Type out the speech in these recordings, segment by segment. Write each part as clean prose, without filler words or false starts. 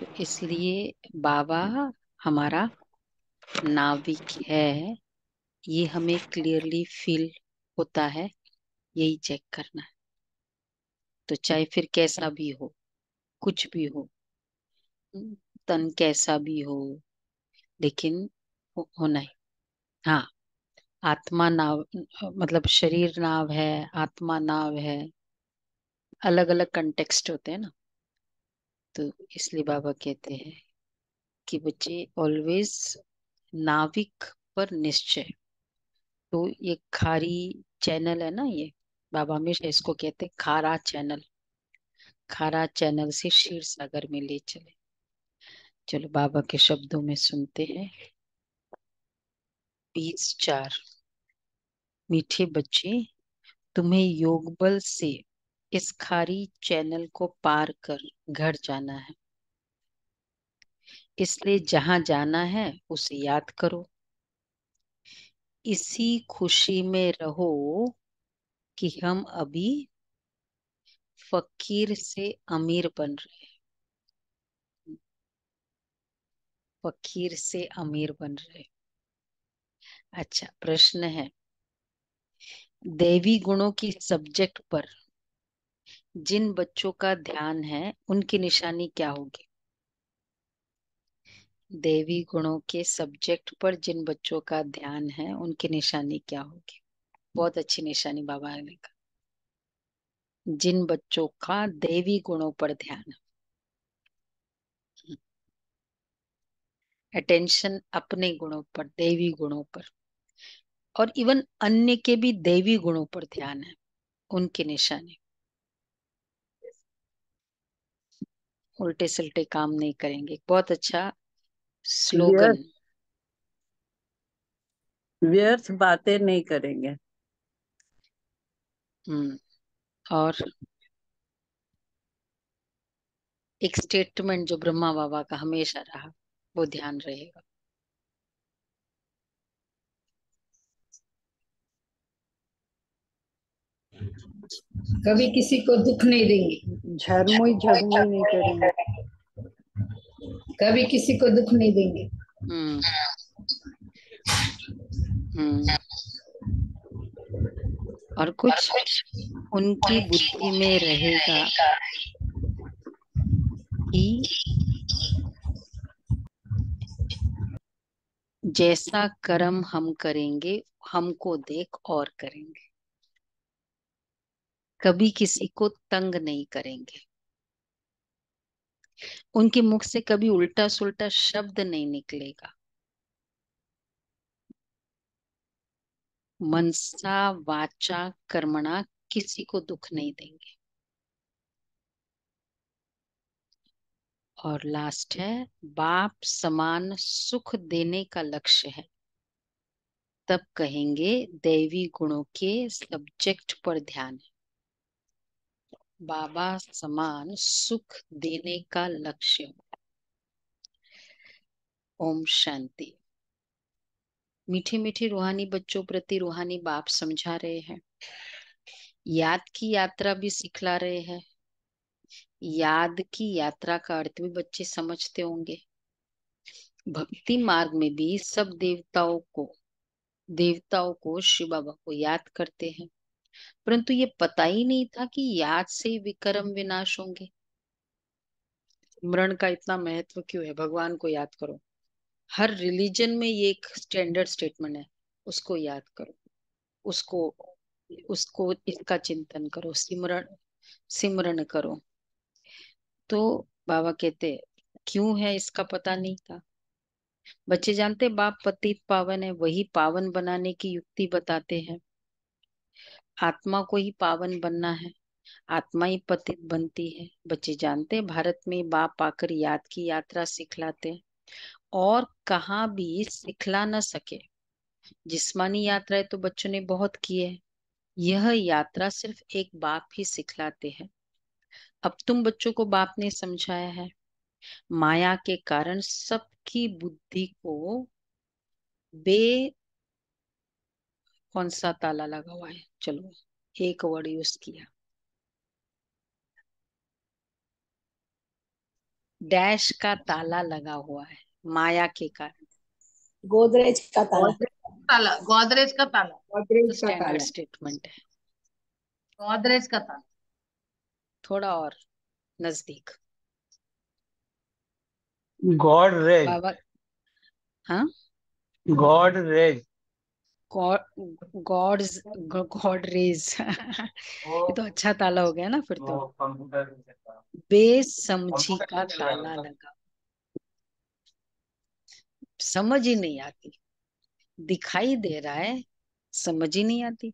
तो इसलिए बाबा हमारा नाविक है, ये हमें क्लियरली फील होता है। यही चेक करना है। तो चाहे फिर कैसा भी हो, कुछ भी हो, तन कैसा भी हो, लेकिन होना ही। हाँ, आत्मा नाव, मतलब शरीर नाव है, आत्मा नाव है, अलग अलग कंटेक्स्ट होते हैं ना। तो इसलिए बाबा कहते हैं कि बच्चे ऑलवेज नाविक पर निश्चय। तो ये खारी चैनल है ना, ये बाबा हमेशा इसको कहते हैं खारा चैनल। खारा चैनल से क्षीर सागर में ले चले। चलो बाबा के शब्दों में सुनते हैं। 20:4। मीठे बच्चे, तुम्हें योग बल से इस खारी चैनल को पार कर घर जाना है। इसलिए जहां जाना है उसे याद करो। इसी खुशी में रहो कि हम अभी फकीर से अमीर बन रहे हैं। फकीर से अमीर बन रहे। अच्छा, प्रश्न है, दैवी गुणों की सब्जेक्ट पर जिन बच्चों का ध्यान है उनकी निशानी क्या होगी? दैवी गुणों के सब्जेक्ट पर जिन बच्चों का ध्यान है उनकी निशानी क्या होगी? बहुत अच्छी निशानी बाबा ने कहा। जिन बच्चों का दैवी गुणों पर ध्यान है, अटेंशन अपने गुणों पर, दैवी गुणों पर, और इवन अन्य के भी दैवी गुणों पर ध्यान है, उनकी निशानी। उल्टे सुलटे काम नहीं करेंगे। बहुत अच्छा स्लोगन। व्यर्थ व्यर्थ बातें नहीं करेंगे। और एक स्टेटमेंट जो ब्रह्मा बाबा का हमेशा रहा, वो ध्यान रहेगा। कभी किसी को दुख नहीं देंगे। झरमुई झगमुई नहीं करेंगे। कभी किसी को दुख नहीं देंगे। हम्म हम्म और कुछ उनकी बुद्धि में रहेगा कि जैसा कर्म हम करेंगे, हमको देख और करेंगे। कभी किसी को तंग नहीं करेंगे। उनके मुख से कभी उल्टा सुल्टा शब्द नहीं निकलेगा। मनसा वाचा कर्मणा किसी को दुख नहीं देंगे। और लास्ट है, बाप समान सुख देने का लक्ष्य है। तब कहेंगे दैवी गुणों के सब्जेक्ट पर ध्यान है। बाबा समान सुख देने का लक्ष्य। ओम शांति। मीठे मीठे रूहानी बच्चों प्रति रूहानी बाप समझा रहे हैं। याद की यात्रा भी सिखला रहे हैं। याद की यात्रा का अर्थ भी बच्चे समझते होंगे। भक्ति मार्ग में भी सब देवताओं को शिव बाबा को याद करते हैं। परंतु ये पता ही नहीं था कि याद से विक्रम विनाश होंगे। स्मरण का इतना महत्व क्यों है? भगवान को याद करो। हर रिलीजन में ये एक स्टैंडर्ड स्टेटमेंट है, उसको याद करो, उसको उसको इसका चिंतन करो, सिमरण सिमरण करो। तो बाबा कहते क्यों है इसका पता नहीं था। बच्चे जानते बाप पतित पावन है, वही पावन बनाने की युक्ति बताते हैं। आत्मा को ही पावन बनना है, आत्मा ही पतित बनती है। बच्चे जानते हैं भारत में बाप आकर याद की यात्रा सिखलाते हैं, और कहाँ भी सिखला न सके। जिस्मानी यात्राएं तो बच्चों ने बहुत की है, यह यात्रा सिर्फ एक बाप ही सिखलाते हैं। अब तुम बच्चों को बाप ने समझाया है। माया के कारण सबकी बुद्धि को बे कौन सा ताला लगा हुआ है, चलो एक वर्ड यूज किया, डैश का ताला लगा हुआ है माया के कारण। गोदरेज का ताला। गोदरेज का ताला। तो गोदरेज का स्टैंडर्ड ताला। स्टेटमेंट है। गोदरेज का ताला। थोड़ा और नजदीक। God rays. बाबा। हाँ। God rays. Gods God rays ये तो अच्छा ताला हो गया ना फिर तो। कंप्यूटर बेसमझी कंप्यूटर का नहीं चल रहा ताला था। लगा। समझ ही नहीं आती। दिखाई दे रहा है, समझ ही नहीं आती।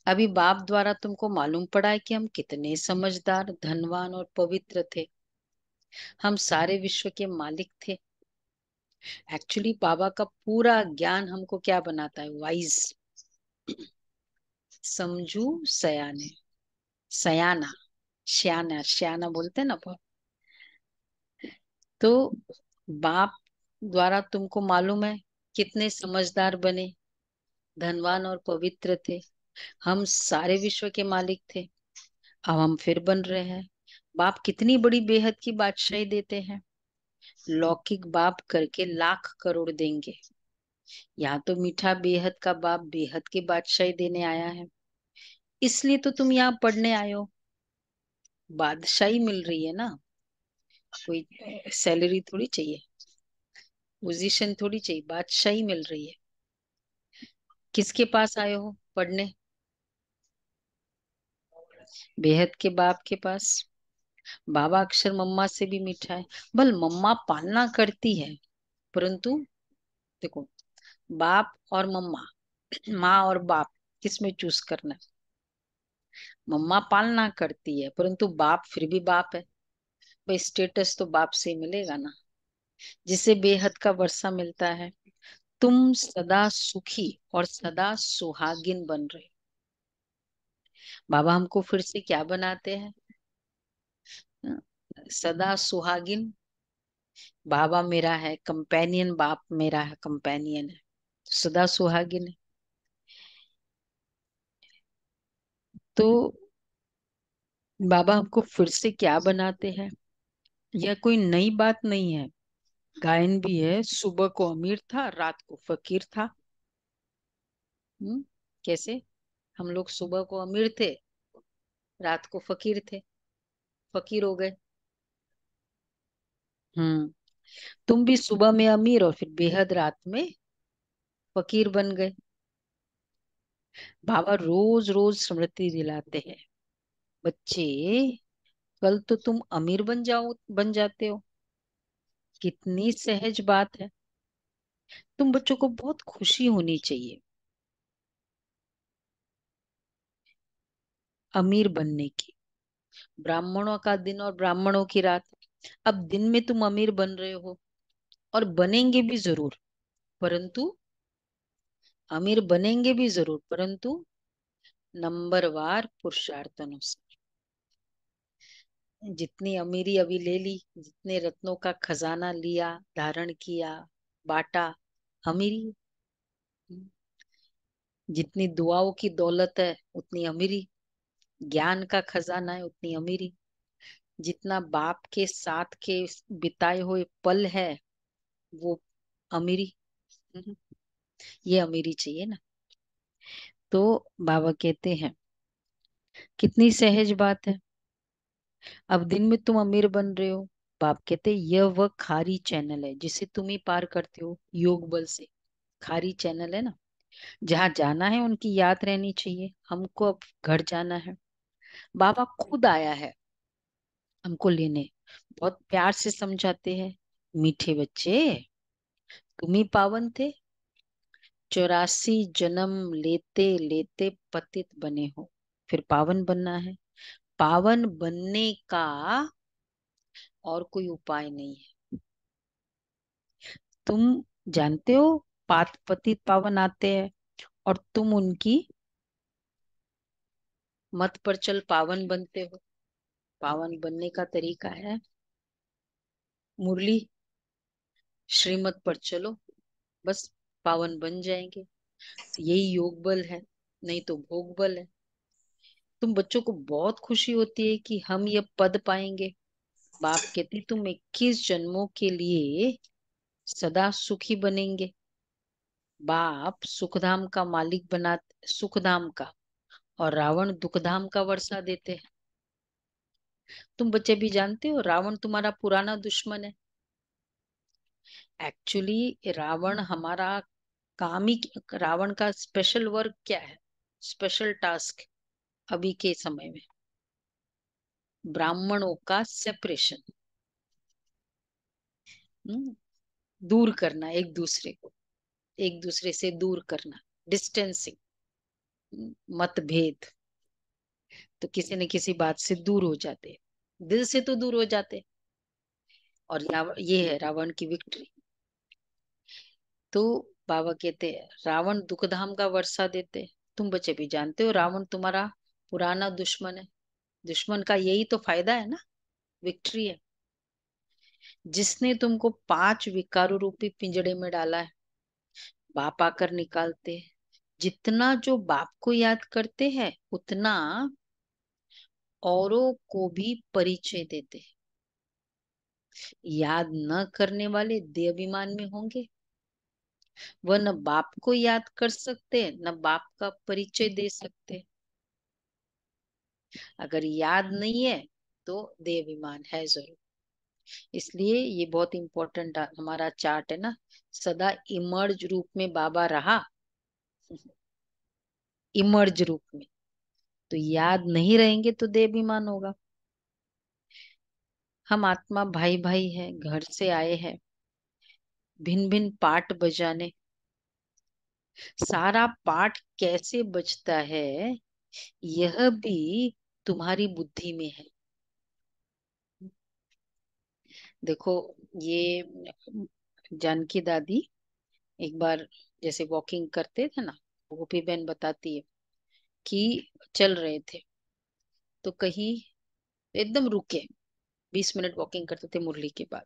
अभी बाप द्वारा तुमको मालूम पड़ा है कि हम कितने समझदार, धनवान और पवित्र थे। हम सारे विश्व के मालिक थे। एक्चुअली बाबा का पूरा ज्ञान हमको क्या बनाता है? वाइज। समझू सयाने। सयाना। श्याना श्याना बोलते हैं ना बहुत। तो बाप द्वारा तुमको मालूम है कितने समझदार बने, धनवान और पवित्र थे। हम सारे विश्व के मालिक थे। अब हम फिर बन रहे हैं। बाप कितनी बड़ी बेहद की बादशाही देते हैं। लौकिक बाप करके लाख करोड़ देंगे। यहाँ तो मीठा बेहद का बाप बेहद की बादशाही देने आया है। इसलिए तो तुम यहाँ पढ़ने आए हो। बादशाही मिल रही है ना, कोई सैलरी थोड़ी चाहिए, पोजीशन थोड़ी चाहिए, बादशाही मिल रही है। किसके पास आए हो पढ़ने? बेहद के बाप के पास। बाबा अक्षर मम्मा से भी मीठा है। बल मम्मा पालना करती है, परंतु देखो, बाप और मम्मा, माँ और बाप, किसमें चूज करना है? मम्मा पालना करती है, परंतु बाप फिर भी बाप है। भाई स्टेटस तो बाप से ही मिलेगा ना, जिसे बेहद का वर्षा मिलता है। तुम सदा सुखी और सदा सुहागिन बन रहे। बाबा हमको फिर से क्या बनाते हैं? सदा सुहागिन। बाबा मेरा है कंपेनियन, बाप मेरा है कंपेनियन है, सदा सुहागिन है। तो बाबा हमको फिर से क्या बनाते हैं? यह कोई नई बात नहीं है। गायन भी है, सुबह को अमीर था, रात को फकीर था। कैसे? हम लोग सुबह को अमीर थे, रात को फकीर थे, फकीर हो गए। हम्म। तुम भी सुबह में अमीर और फिर बेहद रात में फकीर बन गए। बाबा रोज रोज स्मृति दिलाते हैं, बच्चे कल तो तुम अमीर बन जाते हो। कितनी सहज बात है। तुम बच्चों को बहुत खुशी होनी चाहिए अमीर बनने की। ब्राह्मणों का दिन और ब्राह्मणों की रात। अब दिन में तुम अमीर बन रहे हो और बनेंगे भी जरूर, परंतु अमीर बनेंगे भी जरूर, परंतु नंबरवार पुरुषार्थ अनुसार। जितनी अमीरी अभी ले ली, जितने रत्नों का खजाना लिया, धारण किया, बांटा, अमीरी। जितनी दुआओं की दौलत है उतनी अमीरी। ज्ञान का खजाना है उतनी अमीरी। जितना बाप के साथ के बिताए हुए पल है, वो अमीरी। हम्म, ये अमीरी चाहिए ना। तो बाबा कहते हैं कितनी सहज बात है। अब दिन में तुम अमीर बन रहे हो। बाप कहते हैं यह वह खारी चैनल है जिसे तुम ही पार करते हो योग बल से। खारी चैनल है ना, जहाँ जाना है उनकी याद रहनी चाहिए। हमको अब घर जाना है। बाबा खुद आया है हमको लेने। बहुत प्यार से समझाते हैं, मीठे बच्चे, तुम ही पावन थे। 84 जन्म लेते लेते पतित बने हो, फिर पावन बनना है। पावन बनने का और कोई उपाय नहीं है। तुम जानते हो पात पतित पावन आते हैं और तुम उनकी मत पर चल पावन बनते हो। पावन बनने का तरीका है मुरली श्रीमत पर चलो, बस पावन बन जाएंगे। यही योग बल है, नहीं तो भोग बल है। तुम बच्चों को बहुत खुशी होती है कि हम ये पद पाएंगे। बाप कहते तुम 21 जन्मों के लिए सदा सुखी बनेंगे। बाप सुखधाम का मालिक बना, सुखधाम का, और रावण दुखधाम का वर्षा देते हैं। तुम बच्चे भी जानते हो रावण तुम्हारा पुराना दुश्मन है। एक्चुअली रावण हमारा काम ही, रावण का स्पेशल वर्क क्या है, स्पेशल टास्क अभी के समय में, ब्राह्मणों का सेपरेशन, दूर करना, एक दूसरे को एक दूसरे से दूर करना, डिस्टेंसिंग, मतभेद। तो किसी न किसी बात से दूर हो जाते, दिल से तो दूर हो जाते। और ये है रावण की विक्ट्री। तो बाबा कहते हैं रावण दुखधाम का वर्षा देते। तुम बच्चे भी जानते हो रावण तुम्हारा पुराना दुश्मन है। दुश्मन का यही तो फायदा है ना, विक्ट्री है। जिसने तुमको 5 विकारों रूपी पिंजड़े में डाला है, बाप आकर निकालते। जितना जो बाप को याद करते हैं उतना औरों को भी परिचय देते हैं। याद न करने वाले देह अभिमान में होंगे, वह न बाप को याद कर सकते न बाप का परिचय दे सकते। अगर याद नहीं है तो देह अभिमान है जरूर। इसलिए ये बहुत इंपॉर्टेंट हमारा चार्ट है ना, सदा इमर्ज रूप में बाबा रहा, इमर्ज रूप में। तो याद नहीं रहेंगे तो देह अभिमान होगा। हम आत्मा भाई भाई हैं, घर से आए हैं भिन्न भिन्न पाठ बजाने। सारा पाठ कैसे बजता है यह भी तुम्हारी बुद्धि में है। देखो ये जानकी दादी एक बार जैसे वॉकिंग करते थे ना, गोपी बहन बताती है कि चल रहे थे तो कहीं एकदम रुके, 20 मिनट वॉकिंग करते थे मुरली के बाद।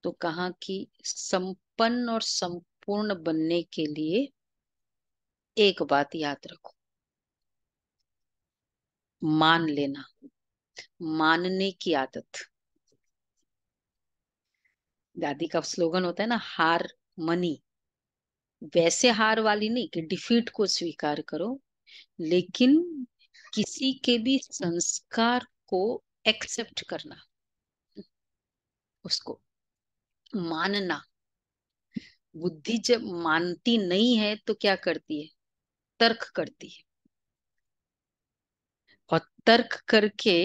तो कहा कि संपन्न और संपूर्ण बनने के लिए एक बात याद रखो, मान लेना, मानने की आदत। दादी का स्लोगन होता है ना, हार मनी। वैसे हार वाली नहीं कि डिफीट को स्वीकार करो, लेकिन किसी के भी संस्कार को एक्सेप्ट करना, उसको मानना। बुद्धि जब मानती नहीं है तो क्या करती है, तर्क करती है, और तर्क करके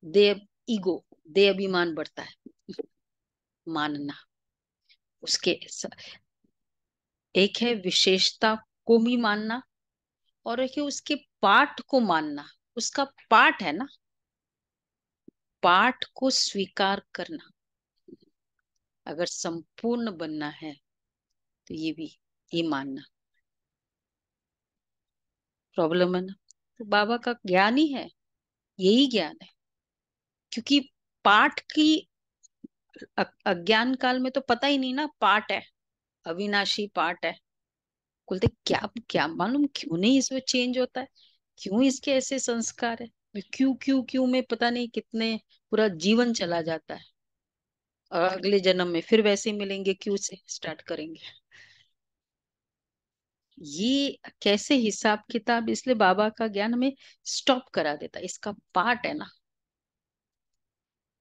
दे ईगो, दे अभिमान बढ़ता है। मानना, उसके एक है विशेषता को भी मानना, और एक है उसके पाठ को मानना। उसका पाठ है ना, पाठ को स्वीकार करना। अगर संपूर्ण बनना है तो ये भी, ये मानना। प्रॉब्लम है ना। तो बाबा का ज्ञान ही है, यही ज्ञान है। क्योंकि पाठ की अज्ञान काल में तो पता ही नहीं ना, पाठ है, अविनाशी पाठ है। बोलते क्या क्या मालूम क्यों नहीं इसमें चेंज होता है, क्यों इसके ऐसे संस्कार है, क्यों क्यों क्यों में पता नहीं कितने पूरा जीवन चला जाता है, और अगले जन्म में फिर वैसे मिलेंगे, क्यों से स्टार्ट करेंगे। ये कैसे हिसाब किताब, इसलिए बाबा का ज्ञान हमें स्टॉप करा देता है। इसका पार्ट है ना,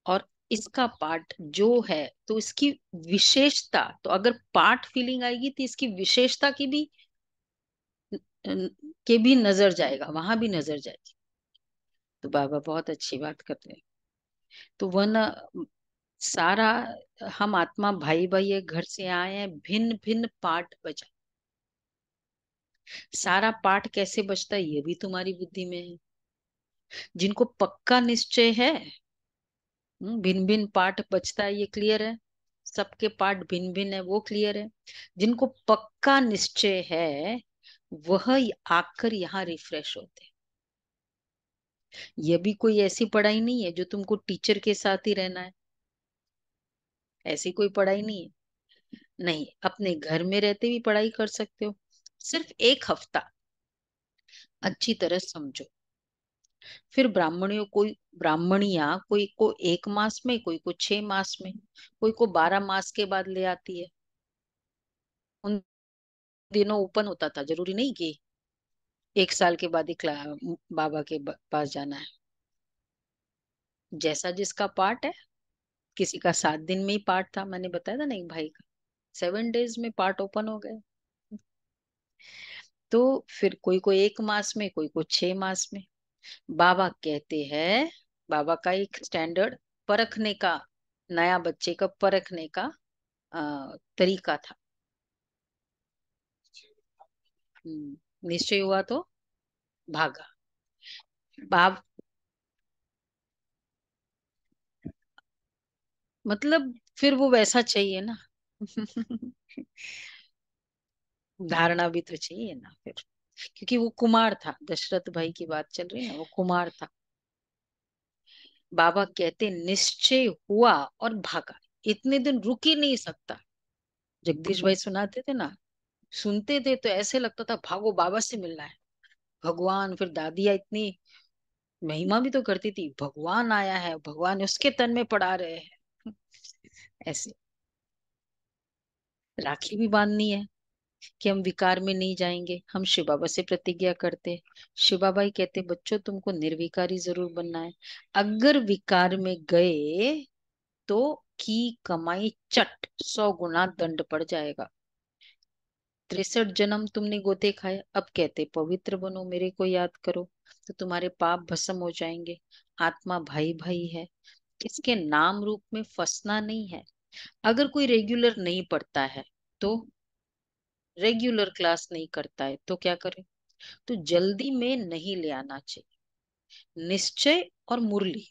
और इसका पार्ट जो है तो इसकी विशेषता, तो अगर पार्ट फीलिंग आएगी तो इसकी विशेषता की भी के भी नजर जाएगा, वहां भी नजर जाएगी। तो बाबा बहुत अच्छी बात करते हैं। तो वह न सारा, हम आत्मा भाई भाई है, घर से आए हैं भिन्न भिन्न पार्ट बजा। सारा पाठ कैसे बचता है ये भी तुम्हारी बुद्धि में है। जिनको पक्का निश्चय है, भिन्न भिन्न पाठ बचता है ये क्लियर है, सबके पाठ भिन्न भिन्न है वो क्लियर है। जिनको पक्का निश्चय है वह आकर यहाँ रिफ्रेश होते हैं। ये भी कोई ऐसी पढ़ाई नहीं है जो तुमको टीचर के साथ ही रहना है, ऐसी कोई पढ़ाई नहीं है। नहीं, अपने घर में रहते भी पढ़ाई कर सकते हो। सिर्फ 1 हफ्ता अच्छी तरह समझो, फिर ब्राह्मणियों कोई ब्राह्मणियां कोई को 1 मास में, कोई को 6 मास में, कोई को 12 मास के बाद ले आती है। उन दिनों ओपन होता था, जरूरी नहीं कि 1 साल के बाद ही बाबा के पास जाना है। जैसा जिसका पार्ट है। किसी का 7 दिन में ही पार्ट था, मैंने बताया था ना, एक भाई का 7 डेज में पार्ट ओपन हो गए। तो फिर कोई को 1 मास में, कोई को 6 मास में। बाबा कहते हैं, बाबा का एक स्टैंडर्ड परखने का, नया बच्चे का परखने का तरीका था। निश्चय हुआ तो भागा। बाप मतलब फिर वो वैसा चाहिए ना। धारणा भी तो चाहिए ना फिर, क्योंकि वो कुमार था, दशरथ भाई की बात चल रही है ना, वो कुमार था। बाबा कहते निश्चय हुआ और भागा, इतने दिन रुक ही नहीं सकता। जगदीश भाई सुनाते थे ना, सुनते थे तो ऐसे लगता था भागो बाबा से मिलना है। भगवान, फिर दादिया इतनी महिमा भी तो करती थी, भगवान आया है, भगवान उसके तन में पड़ा रहे हैं। ऐसे राखी भी बांधनी है कि हम विकार में नहीं जाएंगे। हम शिव बाबा से प्रतिज्ञा करते, शिव बाबा ही कहते बच्चों तुमको निर्विकारी जरूर बनना है। अगर विकार में गए तो की कमाई चट 100 गुना दंड पड़ जाएगा। 63 जन्म तुमने गोते खाए, अब कहते पवित्र बनो, मेरे को याद करो, तो तुम्हारे पाप भस्म हो जाएंगे। आत्मा भाई भाई है, किसके नाम रूप में फंसना नहीं है। अगर कोई रेगुलर नहीं पढ़ता है तो, रेगुलर क्लास नहीं करता है तो क्या करे, तो जल्दी में नहीं ले आना चाहिए। निश्चय और मुरली,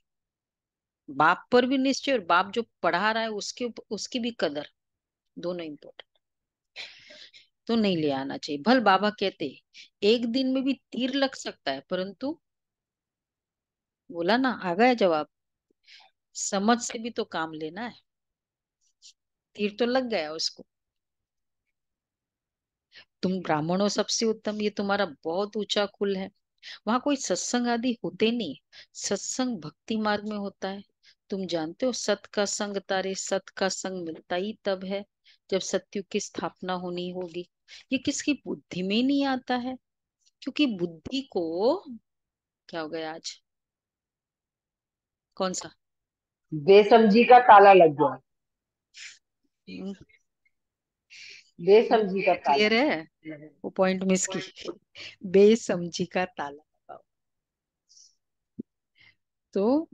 बाप पर भी निश्चय, और बाप जो पढ़ा रहा है उसकी भी कदर, दोनों इम्पोर्टेंट। तो नहीं ले आना चाहिए। भल बाबा कहते एक दिन में भी तीर लग सकता है, परंतु बोला ना, आ गया जवाब, समझ से भी तो काम लेना है। तीर तो लग गया उसको। तुम ब्राह्मणों सबसे उत्तम, ये तुम्हारा बहुत ऊंचा कुल है। वहां कोई सत्संग आदि होते नहीं, सत्संग भक्ति मार्ग में होता है। तुम जानते हो सत का संग तारे, सत का संग मिलता ही तब है जब सत्युग की स्थापना होनी होगी। ये किसकी बुद्धि में नहीं आता है, क्योंकि बुद्धि को क्या हो गया आज, कौन सा बेसमझी का ताला लग गया। बेसमझी का ताला। क्लियर है, वो पॉइंट मिस की। बेसमझी का ताला लगाओ। तो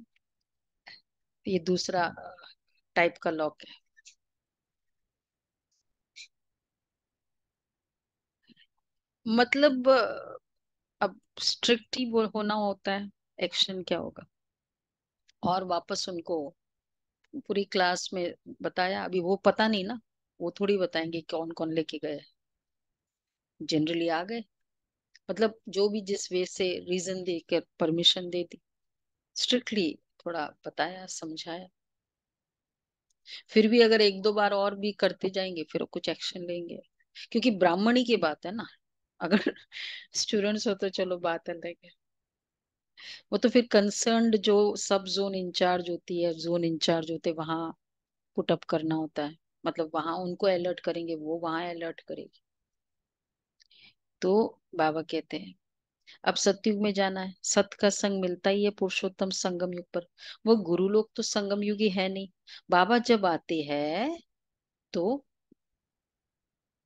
ये दूसरा टाइप का लॉक है। मतलब अब स्ट्रिक्ट ही होना होता है, एक्शन क्या होगा। और वापस उनको पूरी क्लास में बताया, अभी वो पता नहीं ना, वो थोड़ी बताएंगे कौन कौन लेके गए। जनरली आ गए, मतलब जो भी जिस वे से रीजन दे कर परमिशन दे दी, स्ट्रिक्टली थोड़ा बताया समझाया। फिर भी अगर 1-2 बार और भी करते जाएंगे फिर कुछ एक्शन लेंगे, क्योंकि ब्राह्मणी की बात है ना। अगर स्टूडेंट्स हो तो चलो बात अलग है। वो तो फिर कंसर्न्ड जो सब जोन इंचार्ज होती है, जोन इंचार्ज होते वहां पुट अप करना होता है, मतलब वहां उनको अलर्ट करेंगे, वो वहां अलर्ट करेगी। तो बाबा कहते हैं अब सतयुग में जाना है, सत का संग मिलता ही है पुरुषोत्तम संगम युग पर। वो गुरु लोग तो संगम युगी है नहीं। बाबा जब आते हैं तो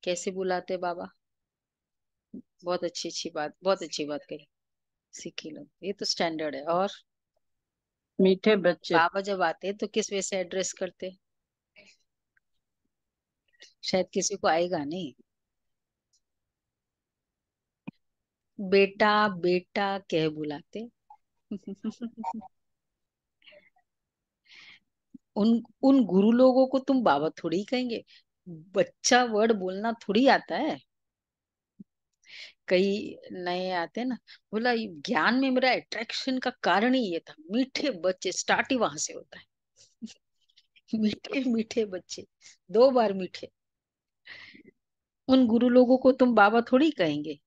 कैसे बुलाते बाबा, बहुत अच्छी अच्छी बात, बहुत अच्छी बात कही, सीखी लो, ये तो स्टैंडर्ड है। और मीठे बच्चे। बाबा जब आते हैं तो किस वे से एड्रेस करते, शायद किसी को आएगा नहीं, बेटा बेटा कह बुलाते। उन उन गुरु लोगों को तुम बाबा थोड़ी ही कहेंगे, बच्चा वर्ड बोलना थोड़ी आता है। कई नए आते हैं ना, बोला ये ज्ञान में मेरा अट्रैक्शन का कारण ही ये था, मीठे बच्चे, स्टार्ट ही वहां से होता है। मीठे मीठे बच्चे, 2 बार मीठे। उन गुरु लोगों को तुम बाबा थोड़ी कहेंगे,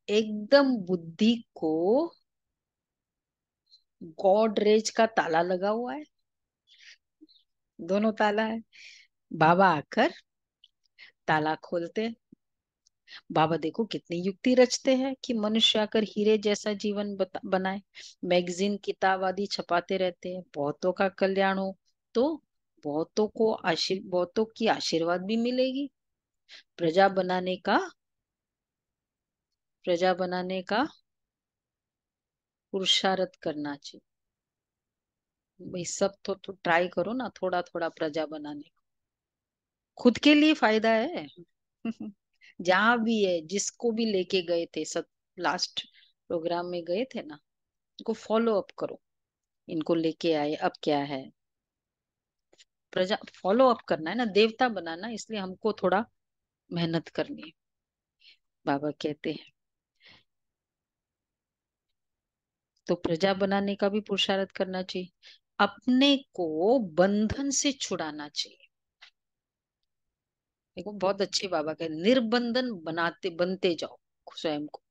एकदम बुद्धि को गॉडरेज का ताला लगा हुआ है, दोनों ताला है। बाबा आकर ताला खोलते हैं। बाबा देखो कितनी युक्ति रचते हैं कि मनुष्य आकर हीरे जैसा जीवन बनाए। मैगजीन किताब आदि छपाते रहते हैं, बहुतों का कल्याण हो तो बहुतों की आशीर्वाद भी मिलेगी। प्रजा बनाने का प्रजा बनाने का पुरुषार्थ करना चाहिए। भाई सब तो ट्राई करो ना, थोड़ा थोड़ा प्रजा बनाने का, खुद के लिए फायदा है। जहां भी है, जिसको भी लेके गए थे सब, लास्ट प्रोग्राम में गए थे ना, इनको फॉलो अप करो। इनको लेके आए, अब क्या है, प्रजा फॉलो अप करना है ना, देवता बनाना, इसलिए हमको थोड़ा मेहनत करनी है। बाबा कहते हैं तो प्रजा बनाने का भी पुरुषार्थ करना चाहिए, अपने को बंधन से छुड़ाना चाहिए। देखो बहुत अच्छे बाबा के, निर्बंधन बनते जाओ स्वयं को।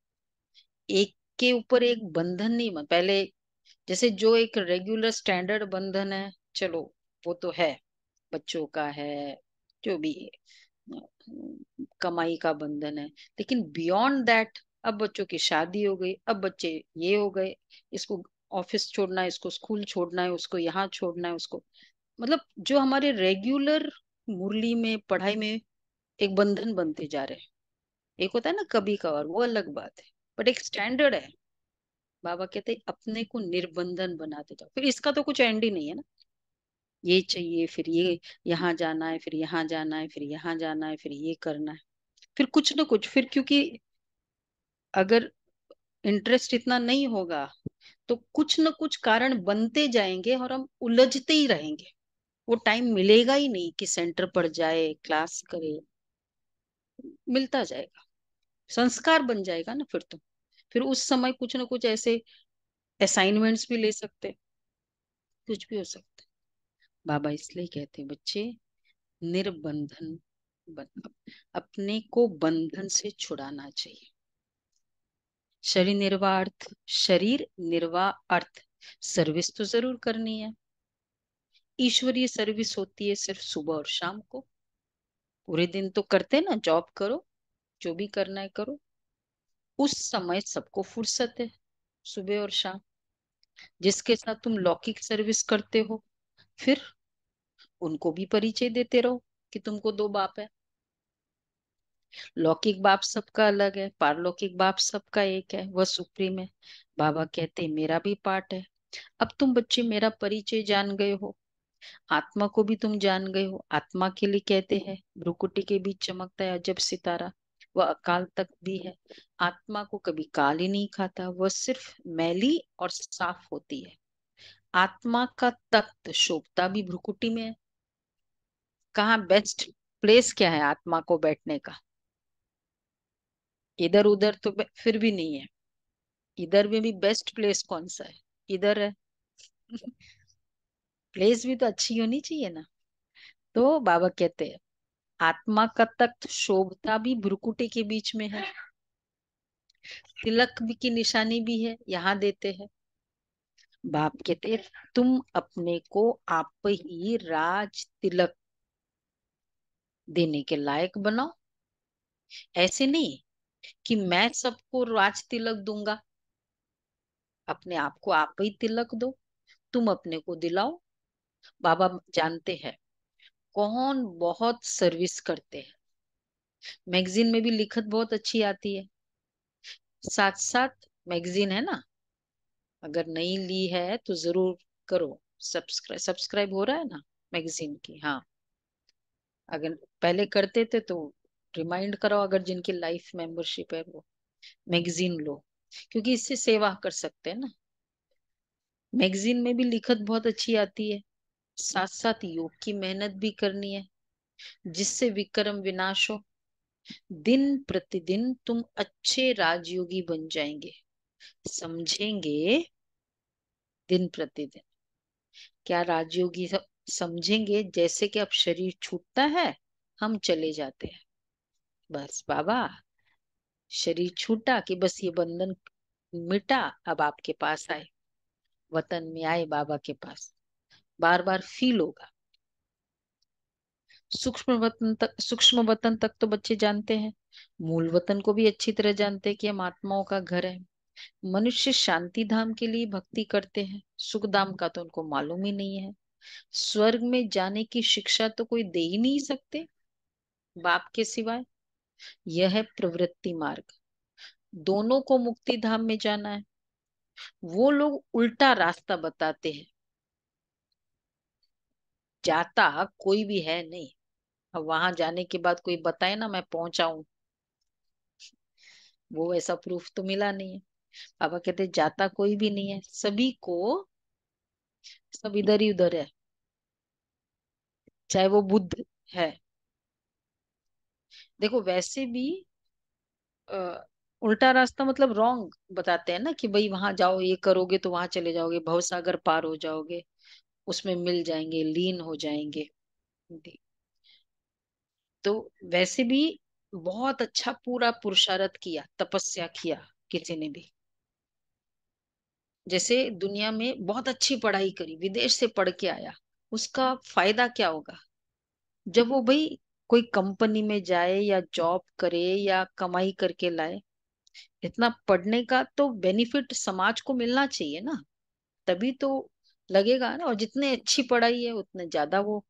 एक के ऊपर एक बंधन नहीं पहले जैसे जो एक रेगुलर स्टैंडर्ड बंधन है, चलो वो तो है, बच्चों का है, जो भी कमाई का बंधन है। लेकिन बियॉन्ड दैट, अब बच्चों की शादी हो गई, अब बच्चे ये हो गए, इसको ऑफिस छोड़ना है, इसको स्कूल छोड़ना है, उसको यहाँ छोड़ना है, उसको मतलब जो हमारे रेगुलर मुरली में पढ़ाई में एक बंधन बनते जा रहे हैं। एक होता है ना कभी कभार, वो अलग बात है, बट एक स्टैंडर्ड है। बाबा कहते हैं अपने को निर्बंधन बनाते जाओ, फिर इसका तो कुछ एंड ही नहीं है ना। ये चाहिए, फिर ये, यहाँ जाना है, फिर यहाँ जाना है, फिर यहाँ जाना है, फिर ये करना है, फिर कुछ ना कुछ, फिर क्योंकि अगर इंटरेस्ट इतना नहीं होगा तो कुछ ना कुछ कारण बनते जाएंगे और हम उलझते ही रहेंगे। वो टाइम मिलेगा ही नहीं कि सेंटर पर जाए, क्लास करे, मिलता जाएगा, संस्कार बन जाएगा ना फिर तो। फिर उस समय कुछ ना कुछ ऐसे असाइनमेंट्स भी ले सकते, कुछ भी हो सकता है। बाबा इसलिए कहते हैं बच्चे, निर्बंधन अपने को बंधन से छुड़ाना चाहिए। शरीर निर्वाह अर्थ, शरीर निर्वाह अर्थ सर्विस तो जरूर करनी है। ईश्वरीय सर्विस होती है सिर्फ सुबह और शाम को, पूरे दिन तो करते ना, जॉब करो, जो भी करना है करो, उस समय सबको फुर्सत है, सुबह और शाम। जिसके साथ तुम लौकिक सर्विस करते हो, फिर उनको भी परिचय देते रहो कि तुमको दो बाप है। लौकिक बाप सबका अलग है, पारलौकिक बाप सबका एक है, वह सुप्रीम है। बाबा कहते मेरा भी पार्ट है। अब तुम बच्चे मेरा परिचय जान गए हो, आत्मा को भी तुम जान गए हो। आत्मा के लिए कहते हैं भ्रुकुटी के बीच चमकता है अजब सितारा, वह अकाल तक भी है। आत्मा को कभी काल ही नहीं खाता, वह सिर्फ मैली और साफ होती है। आत्मा का तख्त शोभता भी भ्रुकुटी में है। कहाँ बेस्ट प्लेस क्या है आत्मा को बैठने का? इधर उधर तो फिर भी नहीं है, इधर में भी बेस्ट प्लेस कौन सा है? इधर है। प्लेस भी तो अच्छी होनी चाहिए ना। तो बाबा कहते हैं आत्मा का तख्त शोभता भी भ्रुकुटी के बीच में है, तिलक भी की निशानी भी है, यहाँ देते हैं। बाप कहते हैं तुम अपने को आप ही राज तिलक देने के लायक बनाओ। ऐसे नहीं कि मैं सबको राज तिलक दूंगा, अपने आप को आप ही तिलक दो, तुम अपने को दिलाओ। बाबा जानते हैं कौन बहुत सर्विस करते हैं। मैगजीन में भी लिखत बहुत अच्छी आती है, साथ साथ मैगजीन है ना, अगर नहीं ली है तो जरूर करो। सब्सक्राइब सब्सक्राइब हो रहा है ना मैगजीन की? हाँ, अगर पहले करते थे तो रिमाइंड करो, अगर जिनकी लाइफ मेंबरशिप है वो मैगजीन लो, क्योंकि इससे सेवा कर सकते हैं ना। मैगजीन में भी लिखत बहुत अच्छी आती है, साथ साथ योग की मेहनत भी करनी है, जिससे विक्रम विनाश हो। दिन प्रतिदिन तुम अच्छे राजयोगी बन जाएंगे, समझेंगे। दिन प्रतिदिन क्या राजयोगी समझेंगे, जैसे कि अब शरीर छूटता है, हम चले जाते हैं, बस बाबा शरीर छूटा कि बस ये बंधन मिटा, अब आपके पास आए, वतन में आए बाबा के पास, बार बार फील होगा। सूक्ष्म वतन तक तो बच्चे जानते हैं, मूल वतन को भी अच्छी तरह जानते हैं कि हम आत्माओं का घर है। मनुष्य शांति धाम के लिए भक्ति करते हैं, सुख धाम का तो उनको मालूम ही नहीं है। स्वर्ग में जाने की शिक्षा तो कोई दे ही नहीं सकते बाप के सिवाय। यह है प्रवृत्ति मार्ग। दोनों को मुक्ति धाम में जाना है, वो लोग उल्टा रास्ता बताते हैं। जाता कोई भी है नहीं। अब वहां जाने के बाद कोई बताए ना मैं पहुंचाऊं, वो ऐसा प्रूफ तो मिला नहीं है। पापा कहते जाता कोई भी नहीं है, सभी को, सब इधर ही उधर है, चाहे वो बुद्ध है। देखो वैसे भी उल्टा रास्ता मतलब रॉन्ग बताते हैं ना, कि भाई वहां जाओ, ये करोगे तो वहां चले जाओगे, भवसागर पार हो जाओगे, उसमें मिल जाएंगे, लीन हो जाएंगे। तो वैसे भी बहुत अच्छा पूरा पुरुषार्थ किया, तपस्या किया किसी ने भी। जैसे दुनिया में बहुत अच्छी पढ़ाई करी, विदेश से पढ़ के आया, उसका फायदा क्या होगा जब वो भाई कोई कंपनी में जाए या जॉब करे या कमाई करके लाए। इतना पढ़ने का तो बेनिफिट समाज को मिलना चाहिए ना, तभी तो लगेगा ना। और जितने अच्छी पढ़ाई है उतने ज्यादा वो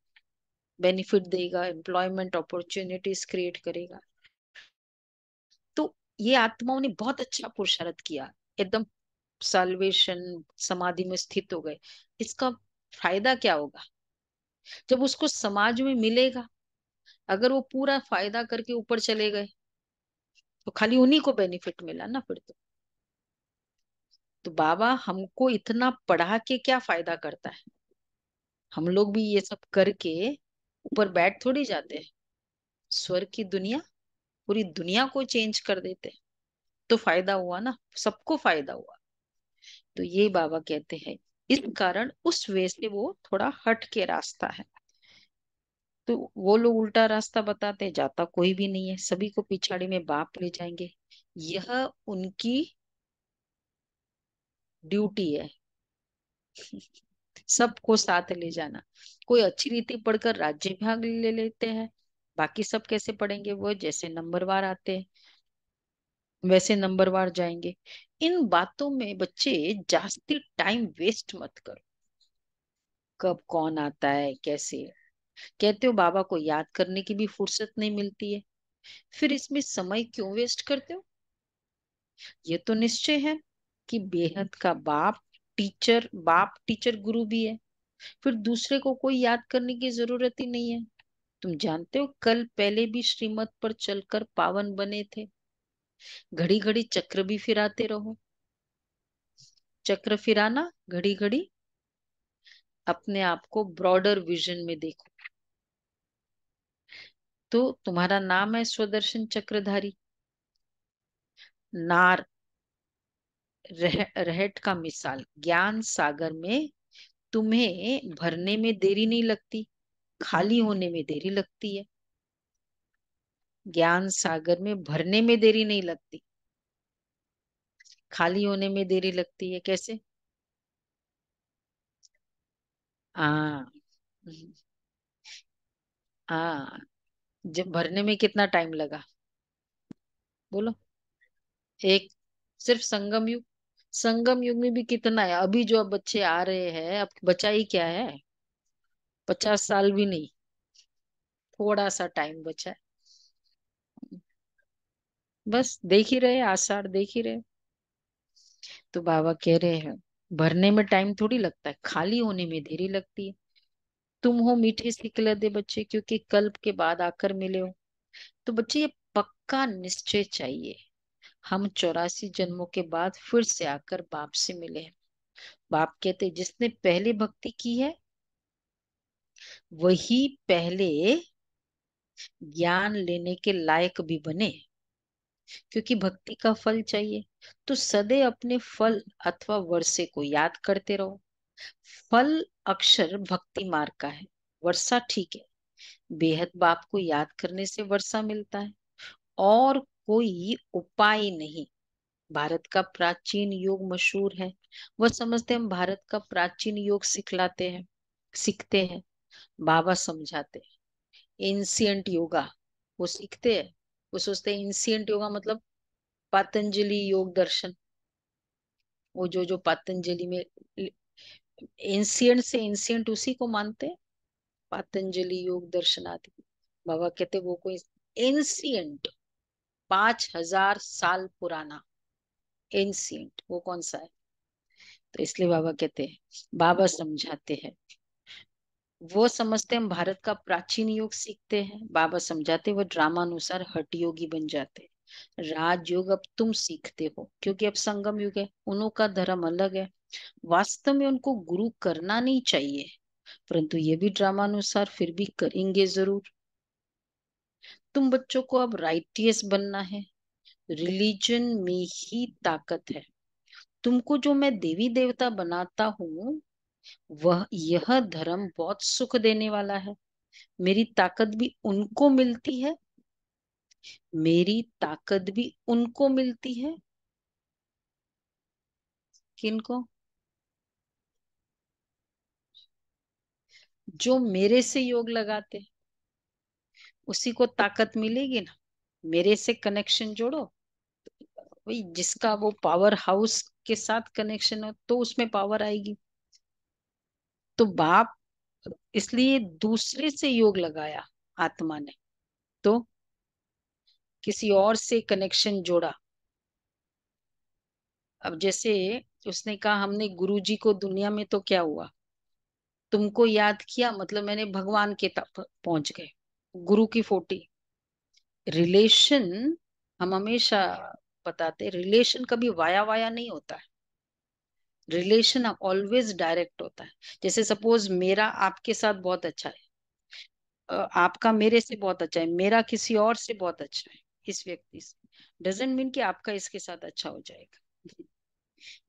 बेनिफिट देगा, एम्प्लॉयमेंट अपॉर्चुनिटीज क्रिएट करेगा। तो ये आत्माओं ने बहुत अच्छा पुरुषार्थ किया, एकदम साल्वेशन, समाधि में स्थित हो गए। इसका फायदा क्या होगा जब उसको समाज में मिलेगा? अगर वो पूरा फायदा करके ऊपर चले गए तो खाली उन्हीं को बेनिफिट मिला ना फिर तो बाबा हमको इतना पढ़ा के क्या फायदा करता है? हम लोग भी ये सब करके ऊपर बैठ थोड़ी जाते हैं। स्वर्ग की दुनिया, पूरी दुनिया को चेंज कर देते हैं, तो फायदा हुआ ना, सबको फायदा हुआ। तो ये बाबा कहते हैं इस कारण उस वे से वो थोड़ा हट के रास्ता है। तो वो लोग उल्टा रास्ता बताते हैं, जाता कोई भी नहीं है, सभी को पिछाड़ी में बाप ले जाएंगे। यह उनकी ड्यूटी है, सबको साथ ले जाना। कोई अच्छी रीति पढ़कर राज्य भाग ले लेते हैं, बाकी सब कैसे पढ़ेंगे? वो जैसे नंबरवार आते हैं वैसे नंबरवार जाएंगे। इन बातों में बच्चे जास्ती टाइम वेस्ट मत करो। कब कौन आता है कैसे, कहते हो बाबा को याद करने की भी फुर्सत नहीं मिलती है, फिर इसमें समय क्यों वेस्ट करते हो? ये तो निश्चय है कि बेहद का बाप टीचर गुरु भी है, फिर दूसरे को कोई याद करने की जरूरत ही नहीं है। तुम जानते हो कल पहले भी श्रीमत पर चलकर पावन बने थे। घड़ी घड़ी चक्र भी फिराते रहो। चक्र फिराना घड़ी घड़ी, अपने आप को ब्रॉडर विजन में देखो। तो तुम्हारा नाम है स्वदर्शन चक्रधारी। नार रहट का मिसाल, ज्ञान सागर में तुम्हें भरने में देरी नहीं लगती, खाली होने में देरी लगती है। ज्ञान सागर में भरने में देरी नहीं लगती, खाली होने में देरी लगती है। कैसे? हाँ, हाँ। जब भरने में कितना टाइम लगा बोलो? एक, सिर्फ संगम युग, संगम युग में भी कितना है? अभी जो अब बच्चे आ रहे हैं, अब बचा ही क्या है, 50 साल भी नहीं, थोड़ा सा टाइम बचा है। बस देख ही रहे, आसार देख ही रहे। तो बाबा कह रहे हैं भरने में टाइम थोड़ी लगता है, खाली होने में देरी लगती है। तुम हो मीठे सिकलदे बच्चे, क्योंकि कल्प के बाद आकर मिले हो। तो बच्चे ये पक्का निश्चय चाहिए, हम 84 जन्मों के बाद फिर से आकर बाप से मिले हैं। बाप कहते जिसने पहले भक्ति की है वही पहले ज्ञान लेने के लायक भी बने, क्योंकि भक्ति का फल चाहिए। तो सदैव अपने फल अथवा वर्षे को याद करते रहो। फल अक्षर भक्ति मार्ग का है, वर्षा ठीक है, बेहद बाप को याद करने से वर्षा मिलता है, और कोई उपाय नहीं। भारत का प्राचीन योग मशहूर है। वह समझते हैं हम भारत का प्राचीन योग सिखलाते हैं, सीखते हैं। बाबा समझाते हैं एंशियंट योगा, वो सीखते हैं। वो सोचते हैं एंशियंट योगा मतलब पतंजलि योग दर्शन, वो जो पतंजलि में एंशियंट से एंशियंट उसी को मानते हैं, पतंजलि योग दर्शन आदि। बाबा कहते वो कोई एंशियंट 5,000 साल पुराना एंशियंट वो कौन सा है। तो इसलिए बाबा कहते हैं, बाबा समझाते हैं, वो समझते हैं हम भारत का प्राचीन योग सीखते हैं। बाबा समझाते वो ड्रामा अनुसार हठ योगी बन जाते हैं। राजयोग अब तुम सीखते हो क्योंकि अब संगम युग है, उन्हों का धर्म अलग है। वास्तव में उनको गुरु करना नहीं चाहिए, परंतु ये भी ड्रामा अनुसार फिर भी करेंगे जरूर। तुम बच्चों को अब राइटियस बनना है, रिलीजन में ही ताकत है। तुमको जो मैं देवी देवता बनाता हूँ, वह यह धर्म बहुत सुख देने वाला है। मेरी ताकत भी उनको मिलती है, मेरी ताकत भी उनको मिलती है। किनको? जो मेरे से योग लगाते, उसी को ताकत मिलेगी ना। मेरे से कनेक्शन जोड़ो, वही जिसका वो पावर हाउस के साथ कनेक्शन हो तो उसमें पावर आएगी। तो बाप इसलिए दूसरे से योग लगाया आत्मा ने, तो किसी और से कनेक्शन जोड़ा। अब जैसे उसने कहा हमने गुरुजी को दुनिया में, तो क्या हुआ, तुमको याद किया मतलब मैंने भगवान के तक पहुंच गए। गुरु की फोटी रिलेशन, हम हमेशा बताते रिलेशन कभी वाया वाया नहीं होता है। रिलेशन ऑलवेज डायरेक्ट होता है। जैसे सपोज मेरा आपके साथ बहुत अच्छा है, आपका मेरे से बहुत अच्छा है, मेरा किसी और से बहुत अच्छा है, इस व्यक्ति से, डजेंट मीन कि आपका इसके साथ अच्छा हो जाएगा।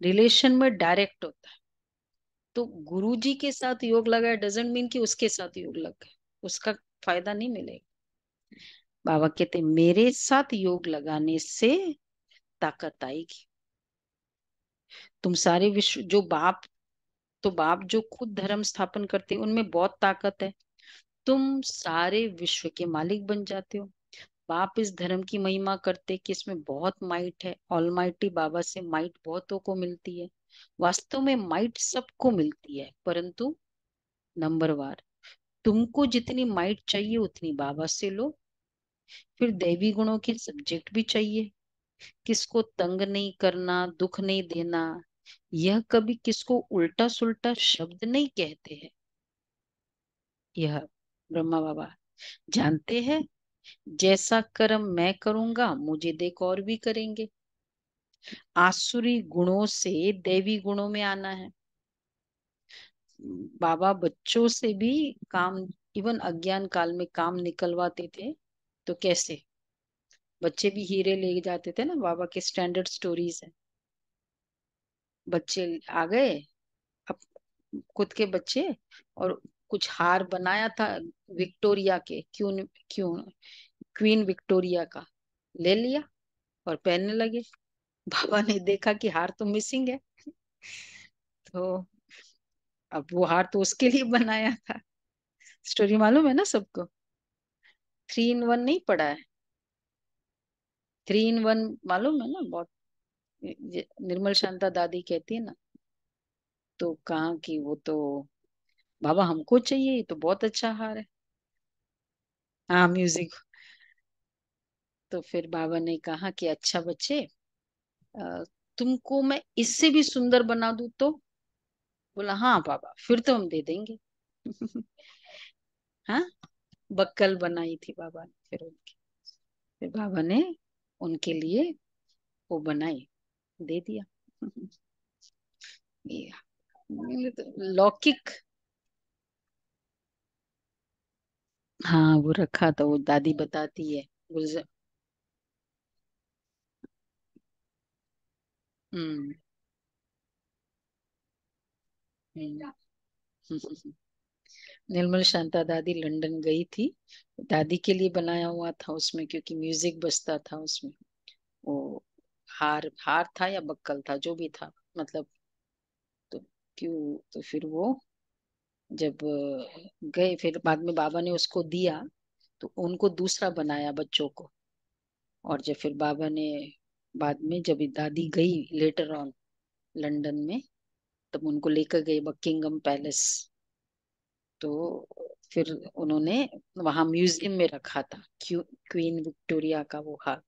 रिलेशन में डायरेक्ट होता है। तो गुरु जी के साथ योग लगाए डजेंट मीन कि उसके साथ योग लग गए, उसका फायदा नहीं मिलेगा। बाबा कहते मेरे साथ योग लगाने से ताकत आएगी। तुम सारे विश्व जो बाप, तो बाप जो खुद धर्म स्थापन करते हैं उनमें बहुत ताकत है। तुम सारे विश्व के मालिक बन जाते हो। बाप इस धर्म की महिमा करते कि इसमें बहुत माइट है। ऑलमाइटी बाबा से माइट बहुतों को मिलती है। वास्तव में माइट सबको मिलती है, परंतु नंबरवार तुमको जितनी माइट चाहिए उतनी बाबा से लो। फिर दैवी गुणों के सब्जेक्ट भी चाहिए, किसको तंग नहीं करना, दुख नहीं देना। यह कभी किसको उल्टा सुल्टा शब्द नहीं कहते हैं। यह ब्रह्मा बाबा जानते हैं, जैसा कर्म मैं करूंगा मुझे देख और भी करेंगे। आसुरी गुणों से दैवी गुणों में आना है। बाबा बच्चों से भी काम, इवन अज्ञान काल में काम निकलवाते थे। तो कैसे बच्चे भी हीरे ले जाते थे ना, बाबा के स्टैंडर्ड स्टोरीज है। बच्चे आ गए, अब खुद के बच्चे, और कुछ हार बनाया था विक्टोरिया के, क्यों क्यों क्वीन विक्टोरिया का, ले लिया और पहनने लगे। बाबा ने देखा कि हार तो मिसिंग है, तो अब वो हार तो उसके लिए बनाया था। स्टोरी मालूम है ना सबको, 3 in 1 नहीं पड़ा है, 3 in 1 मालूम है ना बहुत। निर्मल शांता दादी कहती है ना, तो कहा कि वो तो बाबा हमको चाहिए, ये तो बहुत अच्छा हार है। हाँ म्यूजिक। तो फिर बाबा ने कहा कि अच्छा बच्चे, तुमको मैं इससे भी सुंदर बना दूं तो? बोला हाँ बाबा, फिर तो हम दे देंगे। हाँ, बक्कल बनाई थी बाबा ने फिर उनकी। फिर बाबा ने उनके लिए वो बनाई, दे दिया। ये तो लौकिक। हाँ वो रखा था, वो दादी बताती है गुलजार। हम्म हम्म। निर्मल शांता दादी लंदन गई थी, दादी के लिए बनाया हुआ था उसमें, क्योंकि म्यूजिक बजता था उसमें। वो हार हार था या बक्कल था, जो भी था, मतलब तो क्यों, तो फिर वो जब गए, फिर बाद में बाबा ने उसको दिया, तो उनको दूसरा बनाया बच्चों को। और जब फिर बाबा ने बाद में, जब दादी गई लेटर ऑन लंदन में, तब उनको लेकर गए बकिंगम पैलेस। तो फिर उन्होंने वहां म्यूजियम में रखा था, क्वीन विक्टोरिया का वो हार।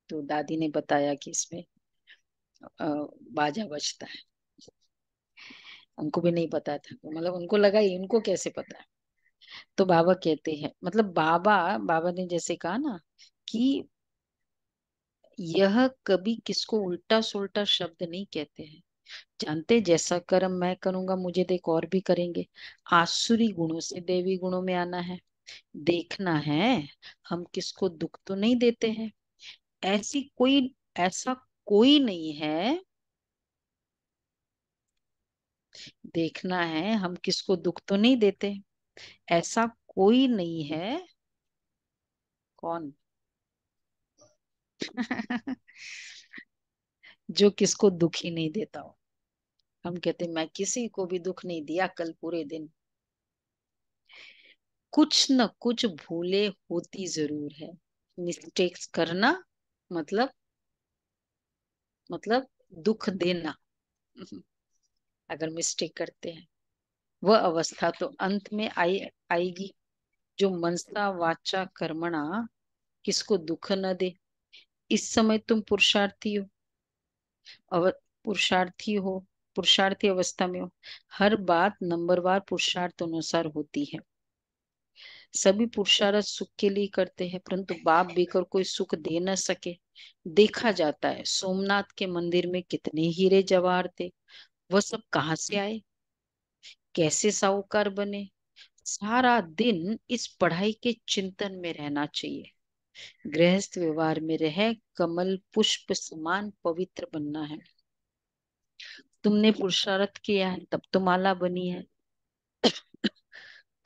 तो दादी ने बताया कि इसमें अ, बाजा बजता है। उनको भी नहीं पता था, मतलब उनको लगा ये उनको कैसे पता है। तो बाबा कहते हैं, मतलब बाबा बाबा ने जैसे कहा ना कि यह कभी किसको उल्टा सुल्टा शब्द नहीं कहते हैं। जानते, जैसा कर्म मैं करूंगा मुझे देख और भी करेंगे। आसुरी गुणों से देवी गुणों में आना है, देखना है हम किसको दुख तो नहीं देते हैं। ऐसी कोई ऐसा कोई नहीं है, देखना है हम किसको दुख तो नहीं देते, ऐसा कोई नहीं है। कौन? जो किसको दुख ही नहीं देता हो। हम कहते मैं किसी को भी दुख नहीं दिया कल पूरे दिन। कुछ न कुछ भूले होती जरूर है। मिस्टेक्स करना मतलब मतलब दुख देना। अगर मिस्टेक करते हैं, वह अवस्था तो अंत में आएगी, जो मनसा वाचा कर्मणा किसको दुख न दे। इस समय तुम पुरुषार्थी हो, अव पुरुषार्थी हो, पुरुषार्थी अवस्था में हो। हर बात नंबरवार पुरुषार्थ अनुसार होती है। सभी पुरुषार्थ सुख के लिए करते हैं, परंतु बाप बेकर कोई सुख दे न सके। देखा जाता है सोमनाथ के मंदिर में कितने हीरे जवाहर थे, वह सब कहाँ से आए, कैसे साहूकार बने। सारा दिन इस पढ़ाई के चिंतन में रहना चाहिए। गृहस्थ व्यवहार में रह कमल पुष्प समान पवित्र बनना है। तुमने पुरुषार्थ किया है तब तो माला बनी है।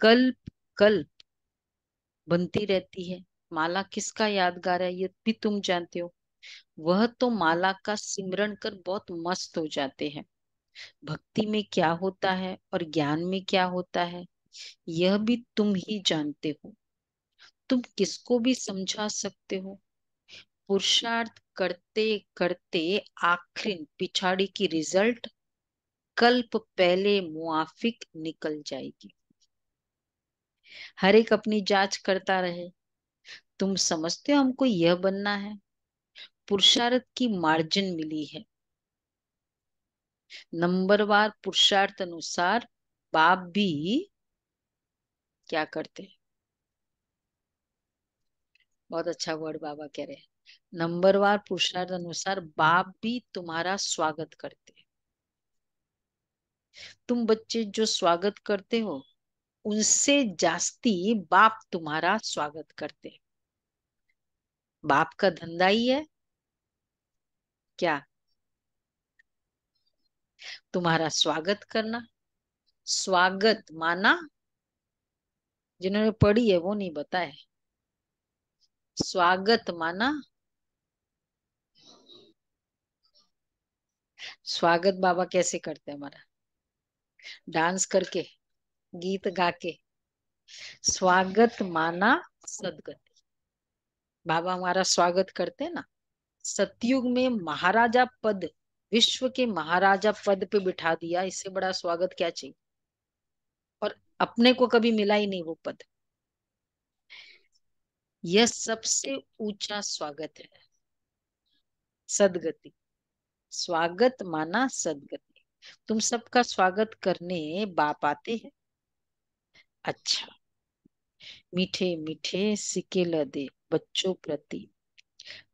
कल्प कल्प बनती रहती है। माला किसका यादगार है ये भी तुम जानते हो। वह तो माला का सिमरन कर बहुत मस्त हो जाते हैं। भक्ति में क्या होता है और ज्ञान में क्या होता है, यह भी तुम ही जानते हो। तुम किसको भी समझा सकते हो। पुरुषार्थ करते करते आखिर पिछाड़ी की रिजल्ट कल्प पहले मुआफिक निकल जाएगी। हर एक अपनी जांच करता रहे। तुम समझते हो हमको यह बनना है, पुरुषार्थ की मार्जिन मिली है। नंबरवार पुरुषार्थ अनुसार बाप भी क्या करते हैं। बहुत अच्छा वर्ड बाबा कह रहे हैं। नंबरवार पुरुषार्थ अनुसार बाप भी तुम्हारा स्वागत करते हैं। तुम बच्चे जो स्वागत करते हो, उनसे जास्ती बाप तुम्हारा स्वागत करते हैं। बाप का धंधा ही है क्या, तुम्हारा स्वागत करना। स्वागत माना, जिन्होंने पढ़ी है वो नहीं बताए। स्वागत माना, स्वागत बाबा कैसे करते हैं हमारा, डांस करके, गीत गा के। स्वागत माना सदगति। बाबा हमारा स्वागत करते हैं ना। सतयुग में महाराजा पद, विश्व के महाराजा पद पे बिठा दिया, इससे बड़ा स्वागत क्या चाहिए। और अपने को कभी मिला ही नहीं वो पद। यह सबसे ऊंचा स्वागत है, सदगति। स्वागत माना सदगति। तुम सबका स्वागत करने बाप आते हैं। अच्छा, मीठे मीठे सिके लदे बच्चों प्रति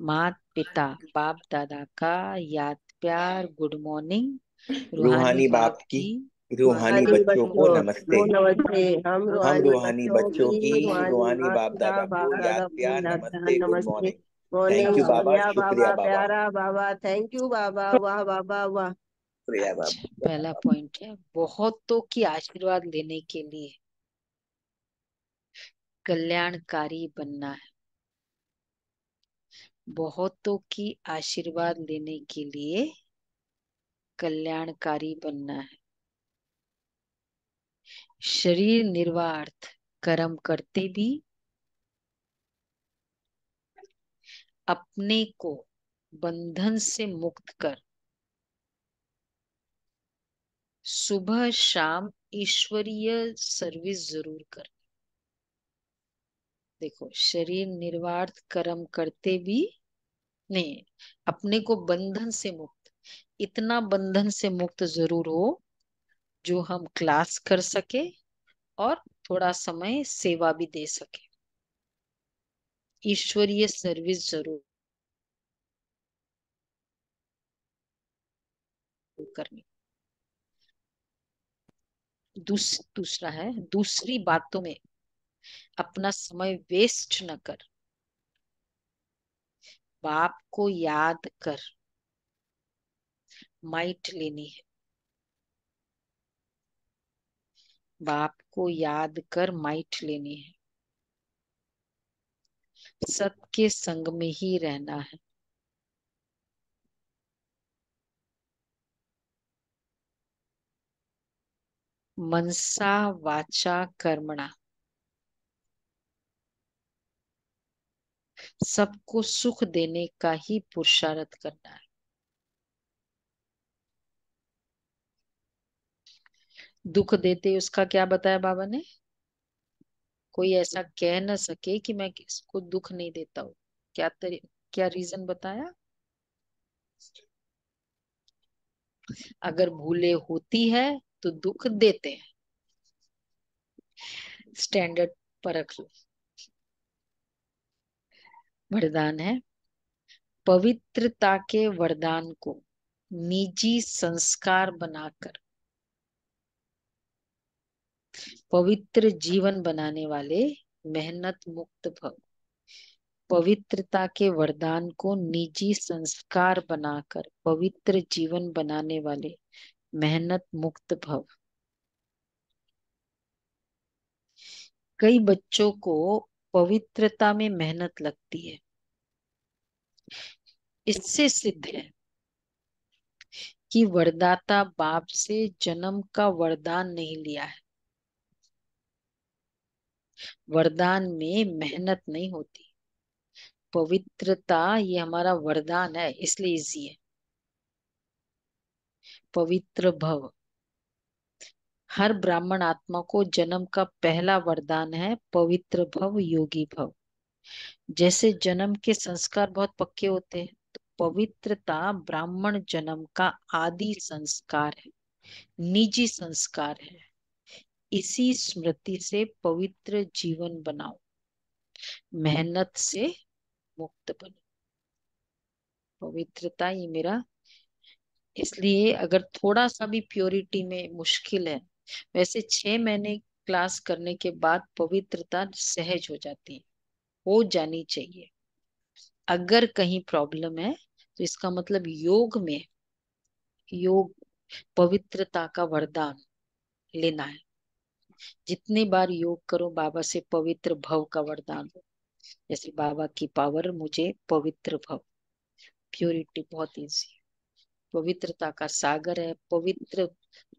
मात पिता बाप दादा का याद प्यार गुड मॉर्निंग। रूहानी रूहानी बाप बाप की की रूहानी रूहानी बच्चों को बच्चों नमस्ते। को नमस्ते। हम हम रूहानी रूहानी बच्चों बच्चों की की रूहानी रूहानी माँ बाप पिता दादा बाप को याद दादा को प्यार याद ध्यान नमस्ते, गुड नमस्ते। मॉर्निंग। मॉर्निंग थैंक यू बाबा, बढ़िया शुक्रिया बाबा, बाबा, प्यारा बाबा, थैंक यू बाबा, वाह बाबा वाह। शुक्रिया अच्छा, पहला बाबा। पॉइंट है बहुतों की आशीर्वाद लेने के लिए कल्याणकारी बनना है। बहुतों की आशीर्वाद लेने के लिए कल्याणकारी बनना है। शरीर निर्वार्थ कर्म करते भी अपने को बंधन से मुक्त कर सुबह शाम ईश्वरीय सर्विस जरूर कर। देखो, शरीर निर्वार्थ कर्म करते भी नहीं, अपने को बंधन से मुक्त, इतना बंधन से मुक्त जरूर हो जो हम क्लास कर सके और थोड़ा समय सेवा भी दे सके। ईश्वरीय सर्विस जरूर करनी। दूसरा है, दूसरी बातों में अपना समय वेस्ट न कर, बाप को याद कर। माइट लेनी है, बाप को याद कर माइट लेनी है। सबके संग में ही रहना है। मनसा वाचा कर्मणा, सबको सुख देने का ही पुरुषार्थ करना है। दुख देते उसका क्या बताया बाबा ने? कोई ऐसा कह न सके कि मैं किसको दुख नहीं देता हूँ। क्या रीजन बताया? अगर भूले होती है तो दुख देते हैं। स्टैंडर्ड परख लो। वरदान है, पवित्रता के वरदान को निजी संस्कार बनाकर पवित्र जीवन बनाने वाले मेहनत मुक्त भव। पवित्रता के वरदान को निजी संस्कार बनाकर पवित्र जीवन बनाने वाले मेहनत मुक्त भव। कई बच्चों को पवित्रता में मेहनत लगती है। इससे सिद्ध है कि वरदाता बाप से जन्म का वरदान नहीं लिया है। वरदान में मेहनत नहीं होती। पवित्रता ये हमारा वरदान है, इसलिए इजी है। पवित्र भव, हर ब्राह्मण आत्मा को जन्म का पहला वरदान है पवित्र भव, योगी भव। जैसे जन्म के संस्कार बहुत पक्के होते हैं, तो पवित्रता ब्राह्मण जन्म का आदि संस्कार है, निजी संस्कार है। इसी स्मृति से पवित्र जीवन बनाओ, मेहनत से मुक्त बनो। पवित्रता ये मेरा, इसलिए अगर थोड़ा सा भी प्योरिटी में मुश्किल है, वैसे 6 महीने क्लास करने के बाद पवित्रता सहज हो जाती है, हो जानी चाहिए। अगर कहीं प्रॉब्लम है तो इसका मतलब योग पवित्रता का वरदान लेना है। जितने बार योग करो बाबा से पवित्र भव का वरदान लो। जैसे बाबा की पावर मुझे पवित्र भव, प्योरिटी बहुत इजी, पवित्रता का सागर है, पवित्र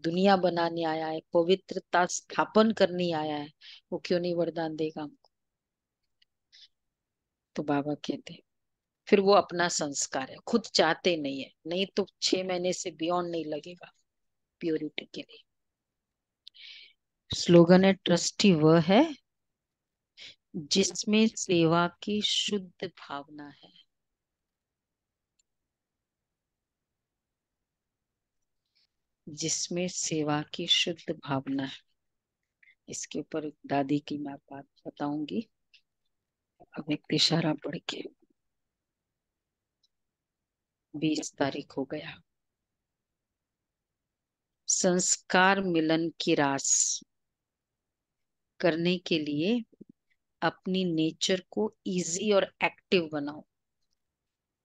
दुनिया बनाने आया है, पवित्रता स्थापन करने आया है, वो क्यों नहीं वरदान देगा हमको? तो बाबा कहते हैं, फिर वो अपना संस्कार है, खुद चाहते नहीं है, नहीं तो 6 महीने से बियॉन्ड नहीं लगेगा प्योरिटी के लिए। स्लोगन है, ट्रस्टी वह है जिसमें सेवा की शुद्ध भावना है। जिसमें सेवा की शुद्ध भावना है। इसके ऊपर दादी की मैं बात बताऊंगी। अब एक इशारा पढ़ के 20 तारीख हो गया। संस्कार मिलन की रास करने के लिए अपनी नेचर को इजी और एक्टिव बनाओ।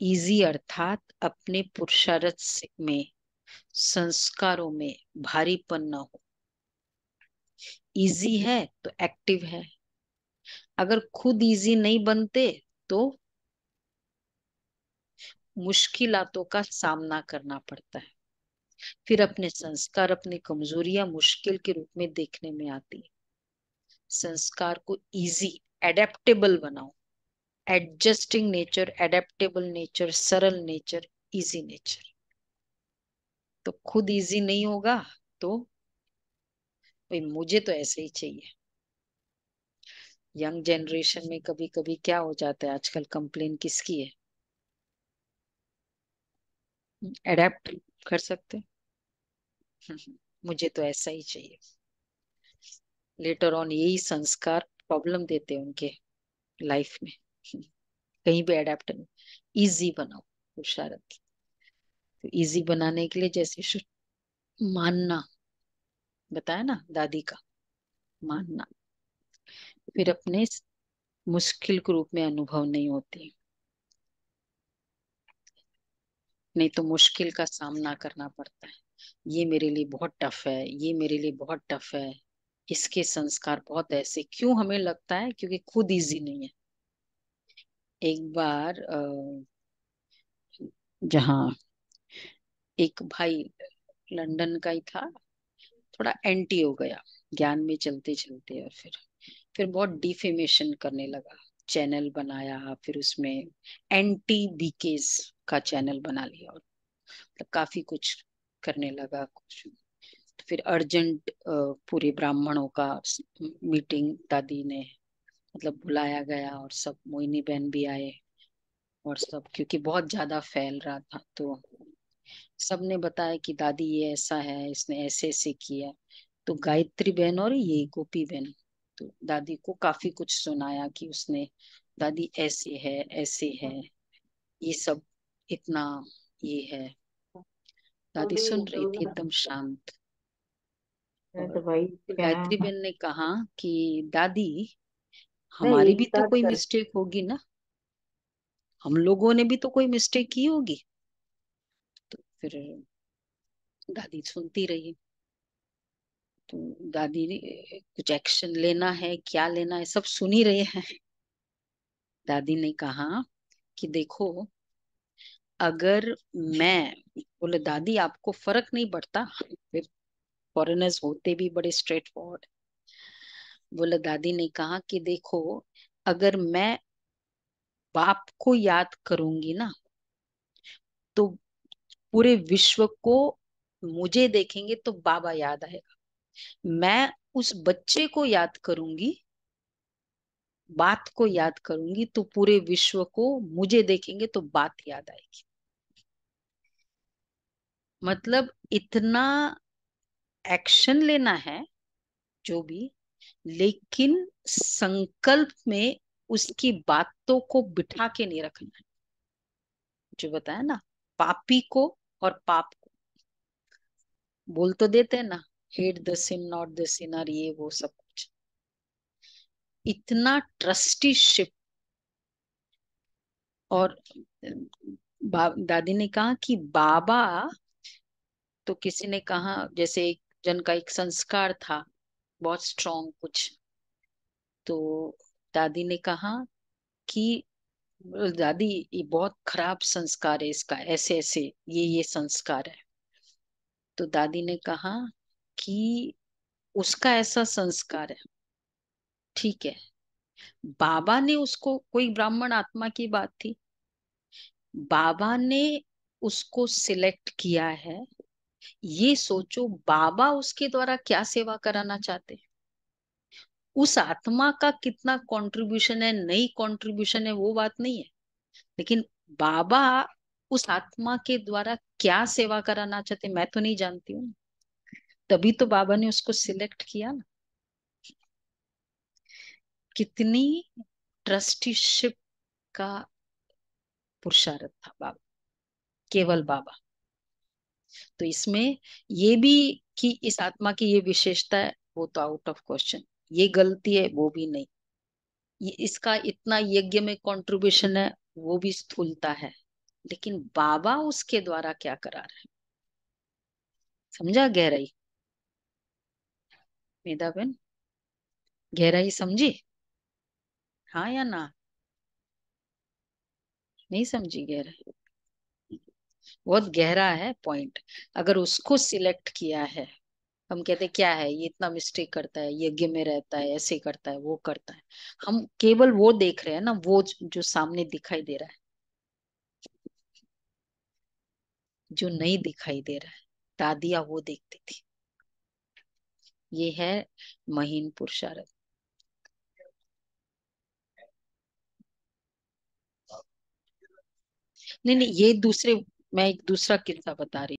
इजी अर्थात अपने पुरुषार्थ में, संस्कारों में भारीपन न हो। इजी है तो एक्टिव है। अगर खुद इजी नहीं बनते तो मुश्किलातों का सामना करना पड़ता है। फिर अपने संस्कार, अपनी कमजोरियां मुश्किल के रूप में देखने में आती है। संस्कार को इजी, एडेप्टेबल बनाओ। एडजस्टिंग नेचर, एडेप्टेबल नेचर, सरल नेचर, इजी नेचर। तो खुद इजी नहीं होगा तो भाई मुझे तो ऐसे ही चाहिए। यंग जनरेशन में कभी कभी क्या हो जाता है, आजकल कंप्लेन किसकी है? एडेप्ट कर सकते मुझे तो ऐसा ही चाहिए। लेटर ऑन यही संस्कार प्रॉब्लम देते हैं उनके लाइफ में। कहीं भी एडेप्ट नहीं। इजी बनाओ पुरुषार्थ। तो इजी बनाने के लिए जैसे मानना, बताया ना दादी का, मानना। फिर अपने मुश्किल के रूप में अनुभव नहीं होती, नहीं तो मुश्किल का सामना करना पड़ता है। ये मेरे लिए बहुत टफ है, ये मेरे लिए बहुत टफ है, इसके संस्कार बहुत ऐसे क्यों हमें लगता है? क्योंकि खुद इजी नहीं है। एक बार जहाँ एक भाई लंदन का ही था, थोड़ा एंटी हो गया ज्ञान में चलते चलते, और फिर बहुत डिफेमेशन करने लगा। चैनल बनाया, फिर उसमें एंटी बीकेस का चैनल बना लिया, और काफी कुछ करने लगा कुछ। तो फिर अर्जेंट पूरे ब्राह्मणों का मीटिंग दादी ने मतलब बुलाया गया, और सब मोहिनी बहन भी आए और सब, क्योंकि बहुत ज्यादा फैल रहा था। तो सबने बताया कि दादी ये ऐसा है, इसने ऐसे ऐसे किया। तो गायत्री बहन और ये गोपी बहन, तो दादी को काफी कुछ सुनाया कि उसने, दादी ऐसे है, ये सब इतना ये है। दादी सुन रही थी एकदम शांत। मैं और तो भाई फिर कहना गायत्री बहन ने कहा कि दादी, हमारी नहीं भी तो स्टार्ट कोई कर। मिस्टेक होगी ना, हम लोगों ने भी तो कोई मिस्टेक की होगी। तो फिर दादी सुनती रही। तो दादी ने कुछ एक्शन लेना है, क्या लेना है, सब सुन ही रहे हैं। दादी ने कहा कि देखो, अगर मैं, बोले दादी आपको फर्क नहीं पड़ता? फिर फॉरेनर्स होते भी बड़े स्ट्रेट फॉरवर्ड। बोले दादी ने कहा कि देखो, अगर मैं बाप को याद करूंगी ना, तो पूरे विश्व को मुझे देखेंगे तो बाबा याद आएगा। मैं उस बच्चे को याद करूंगी, बात को याद करूंगी, तो पूरे विश्व को मुझे देखेंगे तो बात याद आएगी। मतलब इतना एक्शन लेना है जो भी, लेकिन संकल्प में उसकी बातों को बिठा के नहीं रखना है। जो बताया ना, पापी को और पाप को बोल तो देते हैं ना, hate the sin not the sinner, ये वो सब कुछ। इतना ट्रस्टीशिप। और दादी ने कहा कि बाबा, तो किसी ने कहा जैसे एक जन का एक संस्कार था बहुत स्ट्रॉन्ग कुछ, तो दादी ने कहा कि दादी ये बहुत खराब संस्कार है इसका, ऐसे ऐसे ये संस्कार है। तो दादी ने कहा कि उसका ऐसा संस्कार है, ठीक है। बाबा ने उसको, कोई ब्राह्मण आत्मा की बात थी, बाबा ने उसको सिलेक्ट किया है। ये सोचो बाबा उसके द्वारा क्या सेवा कराना चाहते हैं। उस आत्मा का कितना कंट्रीब्यूशन है, नई कंट्रीब्यूशन है, वो बात नहीं है, लेकिन बाबा उस आत्मा के द्वारा क्या सेवा कराना चाहते मैं तो नहीं जानती हूँ। तभी तो बाबा ने उसको सिलेक्ट किया ना। कितनी ट्रस्टीशिप का पुरुषार्थ था बाबा, केवल बाबा। तो इसमें ये भी कि इस आत्मा की ये विशेषता है, वो तो आउट ऑफ क्वेश्चन। ये गलती है वो भी नहीं। ये इसका इतना यज्ञ में कंट्रीब्यूशन है, वो भी स्थूलता है। लेकिन बाबा उसके द्वारा क्या करा रहे हैं, समझा गहराई? मेधा बहन, गहराई समझी? हाँ या ना? नहीं समझी गहराई? बहुत गहरा है पॉइंट। अगर उसको सिलेक्ट किया है, हम कहते क्या है ये इतना मिस्टेक करता है, यज्ञ में रहता है, ऐसे करता है, वो करता है। हम केवल वो देख रहे हैं ना, वो जो सामने दिखाई दे रहा है, जो नहीं दिखाई दे रहा है। दादियाँ वो देखती थी। ये है महीन पुरुषार्थ। नहीं नहीं, ये दूसरे, मैं एक दूसरा किस्सा बता रही